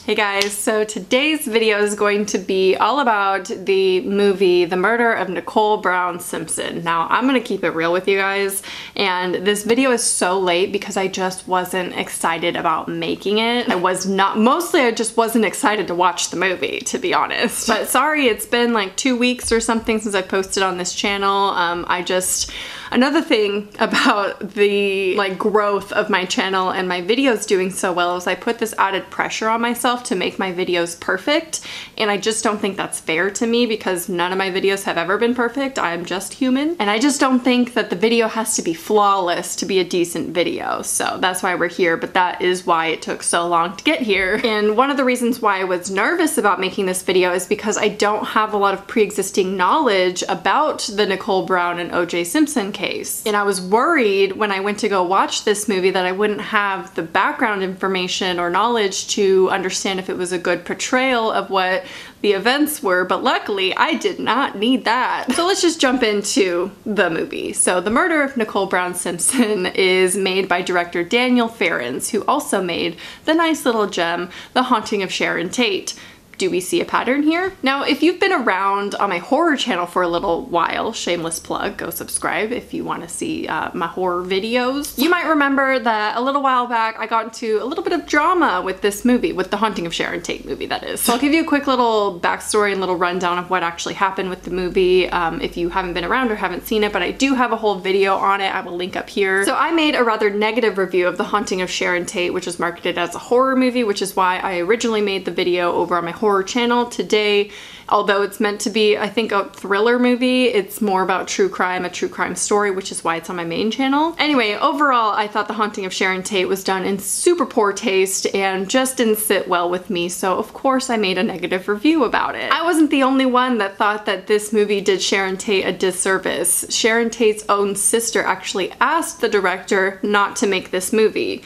Hey guys, so today's video is going to be all about the movie The Murder of Nicole Brown Simpson. Now, I'm gonna keep it real with you guys, and this video is so late because I just wasn't excited about making it. Mostly I just wasn't excited to watch the movie, to be honest. But sorry, it's been like 2 weeks or something since I posted on this channel. Another thing about the growth of my channel and my videos doing so well is I put this added pressure on myself to make my videos perfect, and I just don't think that's fair to me because none of my videos have ever been perfect. I'm just human, and I just don't think that the video has to be flawless to be a decent video. So that's why we're here, but that is why it took so long to get here. And one of the reasons why I was nervous about making this video is because I don't have a lot of pre-existing knowledge about the Nicole Brown and O.J. Simpson case. And I was worried when I went to go watch this movie that I wouldn't have the background information or knowledge to understand if it was a good portrayal of what the events were, but luckily I did not need that. So let's just jump into the movie. So The Murder of Nicole Brown Simpson is made by director Daniel Ferrens, who also made the nice little gem, The Haunting of Sharon Tate. Do we see a pattern here? Now, if you've been around on my horror channel for a little while, shameless plug, go subscribe if you want to see my horror videos. You might remember that a little while back I got into a little bit of drama with this movie, with the Haunting of Sharon Tate movie, that is. So I'll give you a quick little backstory and little rundown of what actually happened with the movie if you haven't been around or haven't seen it, but I do have a whole video on it. I will link up here. So I made a rather negative review of The Haunting of Sharon Tate, which was marketed as a horror movie, which is why I originally made the video over on my horror channel. Today, although it's meant to be, I think, a thriller movie, it's more about true crime, a true crime story, which is why it's on my main channel. Anyway, overall, I thought The Haunting of Sharon Tate was done in super poor taste and just didn't sit well with me, so of course I made a negative review about it. I wasn't the only one that thought that this movie did Sharon Tate a disservice. Sharon Tate's own sister actually asked the director not to make this movie.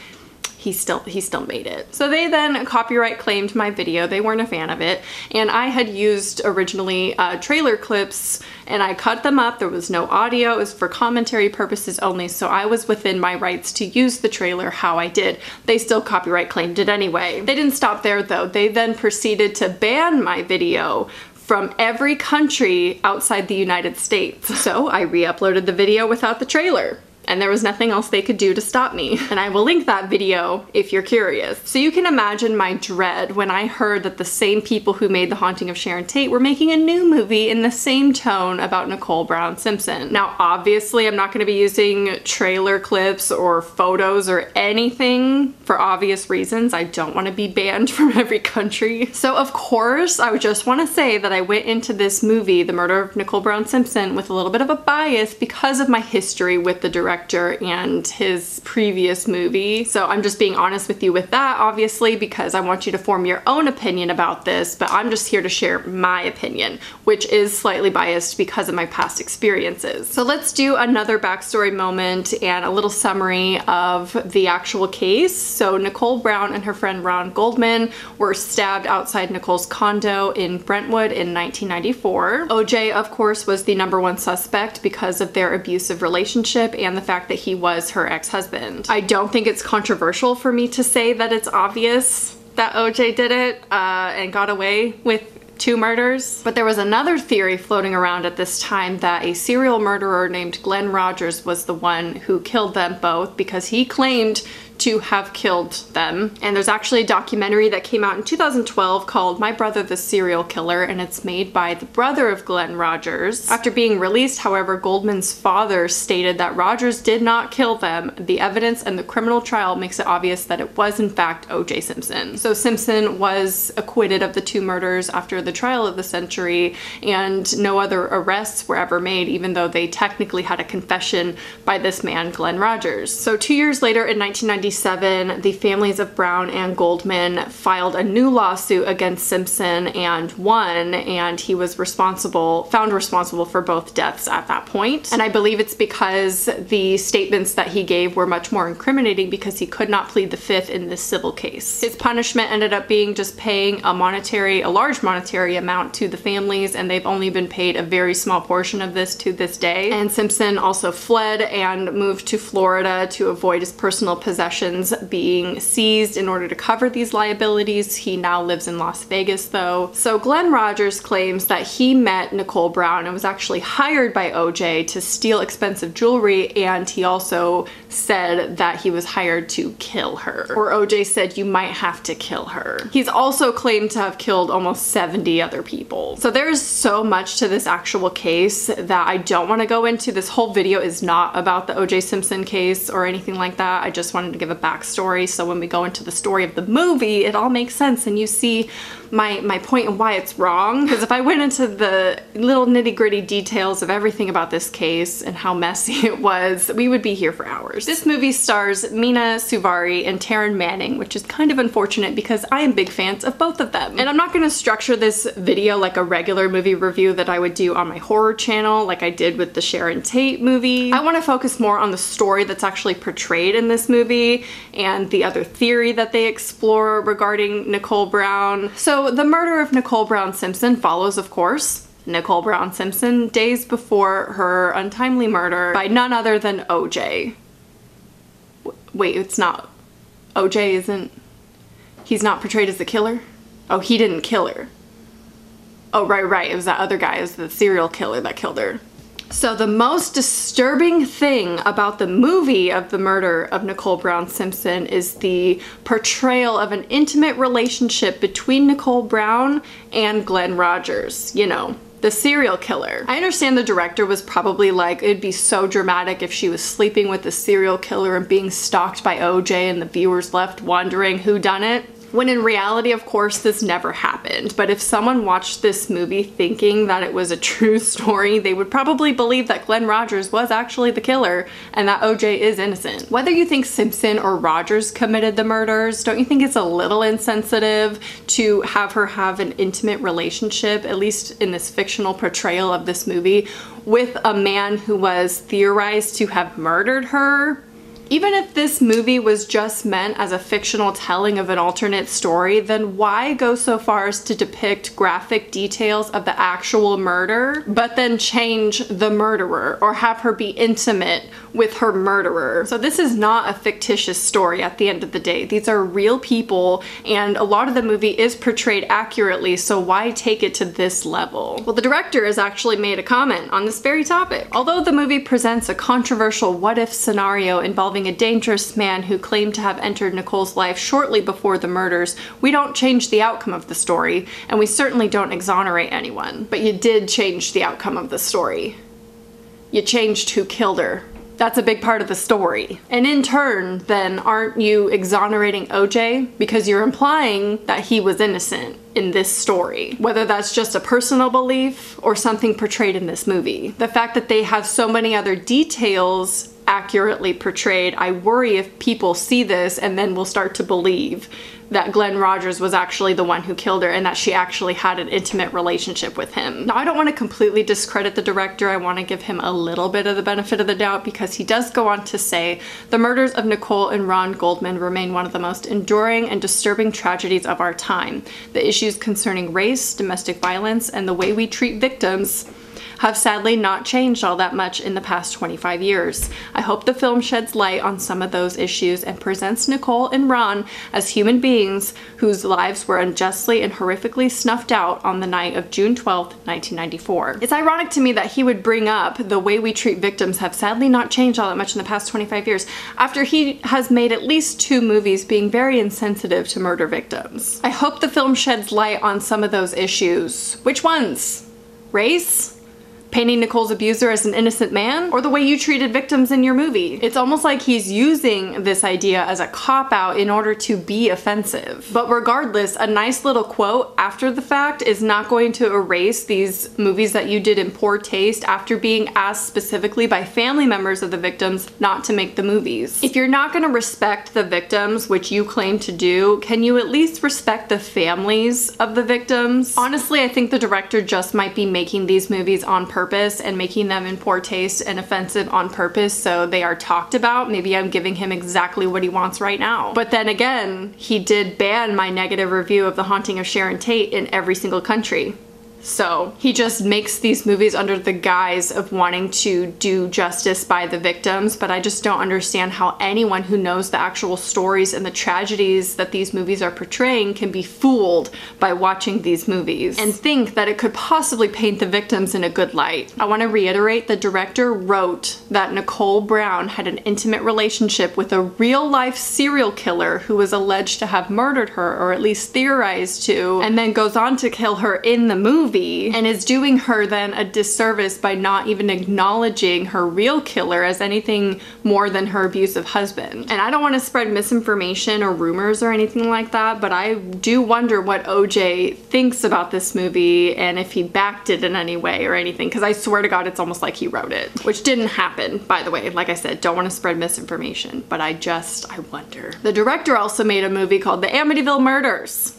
He still made it. So they then copyright claimed my video. They weren't a fan of it. And I had used originally trailer clips and I cut them up. There was no audio. It was for commentary purposes only. So I was within my rights to use the trailer how I did. They still copyright claimed it anyway. They didn't stop there though. They then proceeded to ban my video from every country outside the United States. So I re-uploaded the video without the trailer. And there was nothing else they could do to stop me. And I will link that video if you're curious. So you can imagine my dread when I heard that the same people who made The Haunting of Sharon Tate were making a new movie in the same tone about Nicole Brown Simpson. Now, obviously, I'm not gonna be using trailer clips or photos or anything for obvious reasons. I don't wanna be banned from every country. So of course, I would just wanna say that I went into this movie, The Murder of Nicole Brown Simpson, with a little bit of a bias because of my history with the director and his previous movie. So I'm just being honest with you with that, obviously, because I want you to form your own opinion about this, but I'm just here to share my opinion, which is slightly biased because of my past experiences. So let's do another backstory moment and a little summary of the actual case. So Nicole Brown and her friend Ron Goldman were stabbed outside Nicole's condo in Brentwood in 1994. OJ, of course, was the #1 suspect because of their abusive relationship and the fact that he was her ex-husband. I don't think it's controversial for me to say that it's obvious that OJ did it and got away with 2 murders. But there was another theory floating around at this time that a serial murderer named Glenn Rogers was the one who killed them both because he claimed to have killed them. And there's actually a documentary that came out in 2012 called My Brother the Serial Killer, and it's made by the brother of Glenn Rogers. After being released, however, Goldman's father stated that Rogers did not kill them. The evidence and the criminal trial makes it obvious that it was in fact O.J. Simpson. So Simpson was acquitted of the 2 murders after the trial of the century, and no other arrests were ever made, even though they technically had a confession by this man, Glenn Rogers. So 2 years later, in 1997, the families of Brown and Goldman filed a new lawsuit against Simpson and won, and he was found responsible for both deaths at that point. And I believe it's because the statements that he gave were much more incriminating because he could not plead the fifth in this civil case. His punishment ended up being just paying a large monetary amount to the families, and they've only been paid a very small portion of this to this day. And Simpson also fled and moved to Florida to avoid his personal possessions possessions being seized in order to cover these liabilities. He now lives in Las Vegas though. So Glenn Rogers claims that he met Nicole Brown and was actually hired by OJ to steal expensive jewelry, and he also said that he was hired to kill her. Or OJ said, you might have to kill her. He's also claimed to have killed almost 70 other people. So there's so much to this actual case that I don't want to go into. This whole video is not about the OJ Simpson case or anything like that. I just wanted to give a backstory so when we go into the story of the movie, it all makes sense and you see my point and why it's wrong. Because if I went into the little nitty-gritty details of everything about this case and how messy it was, we would be here for hours. This movie stars Mina Suvari and Taryn Manning, which is kind of unfortunate because I am big fans of both of them. And I'm not going to structure this video like a regular movie review that I would do on my horror channel like I did with the Sharon Tate movie. I want to focus more on the story that's actually portrayed in this movie and the other theory that they explore regarding Nicole Brown. So the murder of Nicole Brown Simpson follows, of course, Nicole Brown Simpson days before her untimely murder by none other than OJ. Wait, it's not. OJ isn't. He's not portrayed as the killer? Oh, he didn't kill her. Oh, right. It was that other guy. It was the serial killer that killed her. So the most disturbing thing about the movie of the murder of Nicole Brown Simpson is the portrayal of an intimate relationship between Nicole Brown and Glenn Rogers. You know, the serial killer. I understand the director was probably like, it'd be so dramatic if she was sleeping with the serial killer and being stalked by OJ and the viewers left wondering who done it. When in reality, of course, this never happened. But if someone watched this movie thinking that it was a true story, they would probably believe that Glenn Rogers was actually the killer and that OJ is innocent. Whether you think Simpson or Rogers committed the murders, don't you think it's a little insensitive to have her have an intimate relationship, at least in this fictional portrayal of this movie, with a man who was theorized to have murdered her? Even if this movie was just meant as a fictional telling of an alternate story, then why go so far as to depict graphic details of the actual murder, but then change the murderer or have her be intimate with her murderer? So this is not a fictitious story at the end of the day. These are real people and a lot of the movie is portrayed accurately, so why take it to this level? Well, the director has actually made a comment on this very topic. Although the movie presents a controversial what-if scenario involving a dangerous man who claimed to have entered Nicole's life shortly before the murders, we don't change the outcome of the story, and we certainly don't exonerate anyone. But you did change the outcome of the story. You changed who killed her. That's a big part of the story. And in turn, then, aren't you exonerating OJ? Because you're implying that he was innocent in this story, whether that's just a personal belief or something portrayed in this movie. The fact that they have so many other details accurately portrayed, I worry if people see this and then will start to believe that Glenn Rogers was actually the one who killed her and that she actually had an intimate relationship with him. Now, I don't want to completely discredit the director. I want to give him a little bit of the benefit of the doubt because he does go on to say, the murders of Nicole and Ron Goldman remain one of the most enduring and disturbing tragedies of our time. The issues concerning race, domestic violence, and the way we treat victims have sadly not changed all that much in the past 25 years. I hope the film sheds light on some of those issues and presents Nicole and Ron as human beings whose lives were unjustly and horrifically snuffed out on the night of June 12th, 1994. It's ironic to me that he would bring up the way we treat victims have sadly not changed all that much in the past 25 years after he has made at least 2 movies being very insensitive to murder victims. I hope the film sheds light on some of those issues. Which ones? Race? Painting Nicole's abuser as an innocent man? Or the way you treated victims in your movie? It's almost like he's using this idea as a cop-out in order to be offensive. But regardless, a nice little quote after the fact is not going to erase these movies that you did in poor taste after being asked specifically by family members of the victims not to make the movies. If you're not going to respect the victims, which you claim to do, can you at least respect the families of the victims? Honestly, I think the director just might be making these movies on purpose and making them in poor taste and offensive on purpose so they are talked about. Maybe I'm giving him exactly what he wants right now. But then again, he did ban my negative review of The Haunting of Sharon Tate in every single country. So he just makes these movies under the guise of wanting to do justice by the victims, but I just don't understand how anyone who knows the actual stories and the tragedies that these movies are portraying can be fooled by watching these movies and think that it could possibly paint the victims in a good light. I want to reiterate, the director wrote that Nicole Brown had an intimate relationship with a real-life serial killer who was alleged to have murdered her, or at least theorized to, and then goes on to kill her in the movie, and is doing her then a disservice by not even acknowledging her real killer as anything more than her abusive husband. And I don't want to spread misinformation or rumors or anything like that, but I do wonder what OJ thinks about this movie and if he backed it in any way or anything, because I swear to God it's almost like he wrote it, which didn't happen, by the way. Like I said, don't want to spread misinformation, but I wonder. The director also made a movie called The Amityville Murders.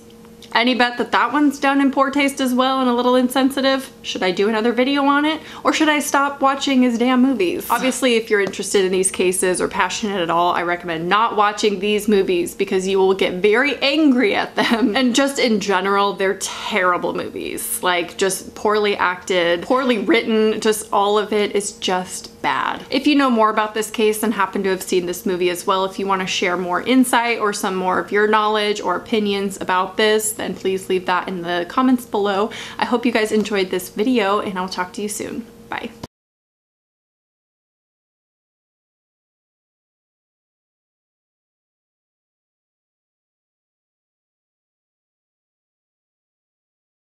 Any bet that that one's done in poor taste as well and a little insensitive? Should I do another video on it? Or should I stop watching his damn movies? Obviously, if you're interested in these cases or passionate at all, I recommend not watching these movies because you will get very angry at them. And just in general, they're terrible movies. Like, just poorly acted, poorly written, just all of it is just bad. If you know more about this case and happen to have seen this movie as well, if you want to share more insight or some more of your knowledge or opinions about this, then please leave that in the comments below. I hope you guys enjoyed this video and I'll talk to you soon. Bye.